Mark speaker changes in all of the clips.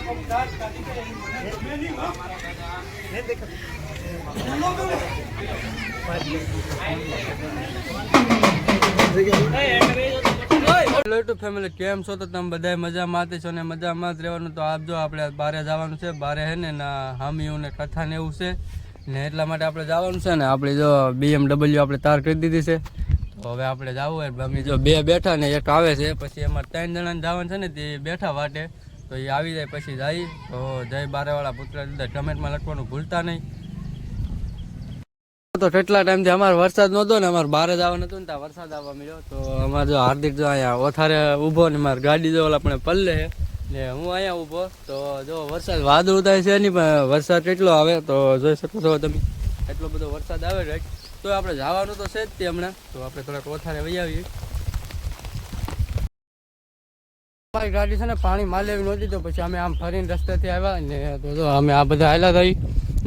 Speaker 1: Family કેમ છો? તો તમે બધા મજામાં છો ને મજામાં જ રહેવાનું. તો આપ જો આપણે બારે જવાનું છે. બારે હે ને ના હામીયું ને કથા ને એવું છે ને એટલા માટે આપણે જવાનું છે ને. આપણે જો BMW આપણે તાર કરી દીધી છે. તો હવે આપણે જવું હોય અમે જો બે બેઠા ને એક આવે છે. પછી એમાં 3 જણાને જવાનું છે ને તે બેઠા વાટે. તો એ આવી જાય પછી જાય. તો જય બારેવાળા પુત્ર દીધા કમેન્ટમાં લખવાનું ભૂલતા નહીં. તો કેટલા ટાઈમથી અમારે વરસાદ નહોતો ને અમારે બહાર જવાનું હતું ને ત્યાં વરસાદ આવવા મળ્યો. તો અમારે જો હાર્દિક જો અહીંયા ઓથારે ઊભો ને મારી ગાડી જો આપણે પલ્લે છે ને હું અહીંયા ઊભો. તો જો વરસાદ વાદળું થાય છે નહીં પણ વરસાદ કેટલો આવે તો જોઈ શકો છો તમે. એટલો બધો વરસાદ આવે છે તો આપણે જવાનું તો છે જ તે હમણાં. તો આપણે થોડાક ઓથારે વહી આવીએ. અમારી ગાડી છે ને પાણી માલેવી નહોતી તો પછી અમે આમ ફરીને રસ્તેથી આવ્યા ને. તો જો અમે આ બધા હાલ્યા થઈ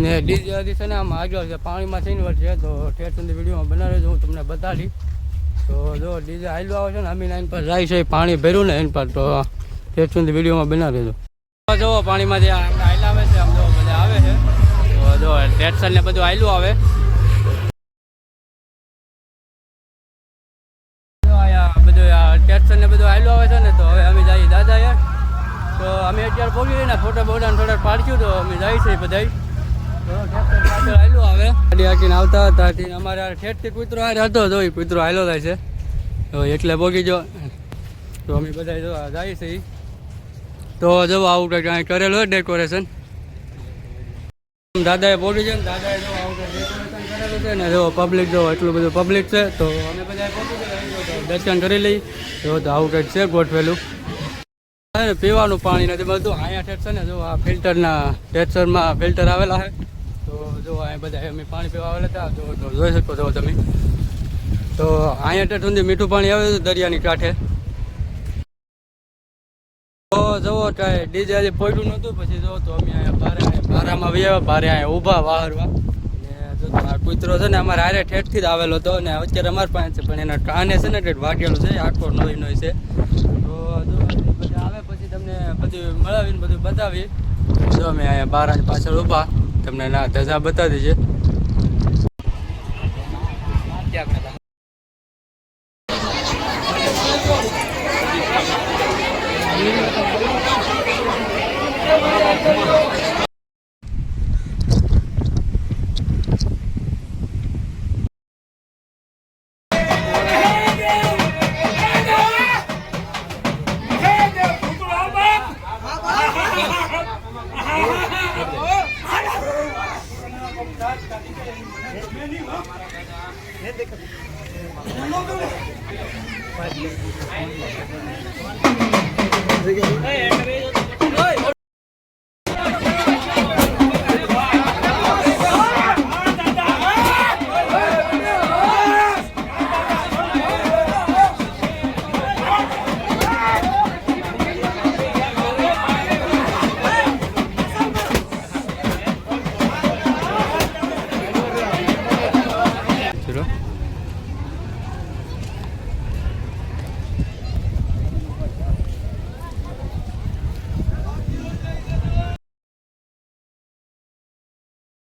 Speaker 1: ને ડીજે છે ને આમ આગળ છે પાણીમાં થઈને વળશે. તો ઠેર સુધી વિડીયોમાં બનાવી હું તમને બતાડી. તો જો ડીજે હાલ્યું આવે છે ને અમીન એન પર જાય છે પાણી ભર્યું ને એન પર. તો ઠેર સુધી વિડીયોમાં બનાવી દેજો. જો પાણીમાં જે આપણે હાલ્યા આવે છે આમ જો બધા આવે છે. તો જો ટેક્સર ને બધું હાલ્યું આવે. ટેક્સર ને બધું હાલ્યું આવે છે ને. તો હવે અમે જઈએ દાદા યાર. તો અમે અત્યારે પહોંચી રહીને ફોટા બોટા થોડાક પાડશું. તો અમે જાય છે બધા. તો ટેક્સર પાછળ હાલ્યું આવે ગાડી હાકીને આવતા હતા. અમારે ઠેઠથી કૂતરો હારે હતો. જો એ કૂતરો હાલ્યો થાય છે તો એટલે પહોંચી જો. તો અમે બધા જો જાય છે. તો જો આવું કંઈક અહીં કરેલું હોય ડેકોરેશન. દાદાએ પહોંચી છે ને દાદાએ જો આવું કંઈક ડેકોરેશન કરેલું છે ને. જો પબ્લિક જો એટલું બધું પબ્લિક છે. તો અમે બધા પહોંચી ગયા દર્શન કરી લઈ. જો તો આવું કંઈક છે ગોઠવેલું. પીવાનું પાણી નથી બધું અહીંયા ઠેર છે ને. જો આ ફિલ્ટરના ટેક્સરમાં ફિલ્ટર આવેલા છે. તો જો અહીંયા બધા અમે પાણી પીવા આવેલા હતા. તો જોઈ શકો છો તમે. તો અહીંયા ઠેર સુધી મીઠું પાણી આવે છે દરિયાની કાંઠે. તો જુઓ કાંઈ ડીજે આજે પડ્યું નહોતું. પછી જો તો અમે અહીંયા બારામાં આવ્યા. બારે અહીંયા ઊભા વાહરવા ને. જો આ કૂતરો છે ને અમારે હારે ઠેઠથી જ આવેલો હતો ને અત્યારે અમારી પાસે છે. પણ એના કાને છે ને ઠેઠ વાગેલું છે. આખો નોઈ નોઈ છે. તો જો બધા આવે પછી તમને બધું મળાવીને બધું બતાવી. જો અમે અહીંયા બારાની પાછળ ઊભા તમને ના ધજા બતાવી છે.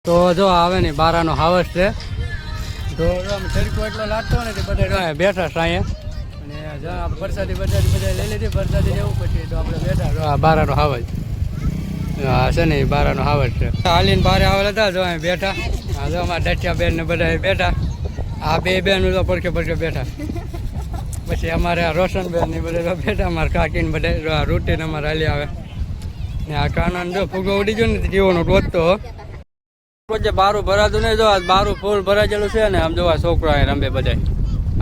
Speaker 1: તો જો આવે ને બારાનો હાવસ છે. તો તડકો એટલો લાગતો ને બધા બેઠા સાંયે. અને જો આપણે વરસાદી બધા લઈ લીધી વરસાદી જેવું. પછી તો આપણે બેઠા બારાનો હાવસ છે ને. બારાનો હાવસ છે. હાલીને બારે આવેલા હતા જો અહીં બેઠા. જો અમારા ડટિયા બેન ને બધા બેઠા. આ બે બેન તો પડખે પડખે બેઠા. પછી અમારે આ રોશન બેન ને બધા બેઠા. અમારે કાકીને બધા રૂટીન અમારે હાલી આવે ને. આ કાના જો ફૂગો ઉડી ગયો ને જીવોનો ટોચતો. જે બારું ભરાતું નહીં. જો બારું ફૂલ ભરાયેલું છે ને. આમ જો આ છોકરા રમે બધા.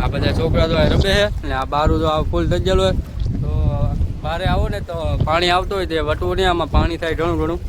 Speaker 1: આ બધા છોકરા જો રમે છે ને. આ બારું જો ફૂલ થઈ ગયેલું હોય. તો બારે આવો ને તો પાણી આવતું હોય તે વટવું નહીં. આમાં પાણી થાય ઘણું ઘણું.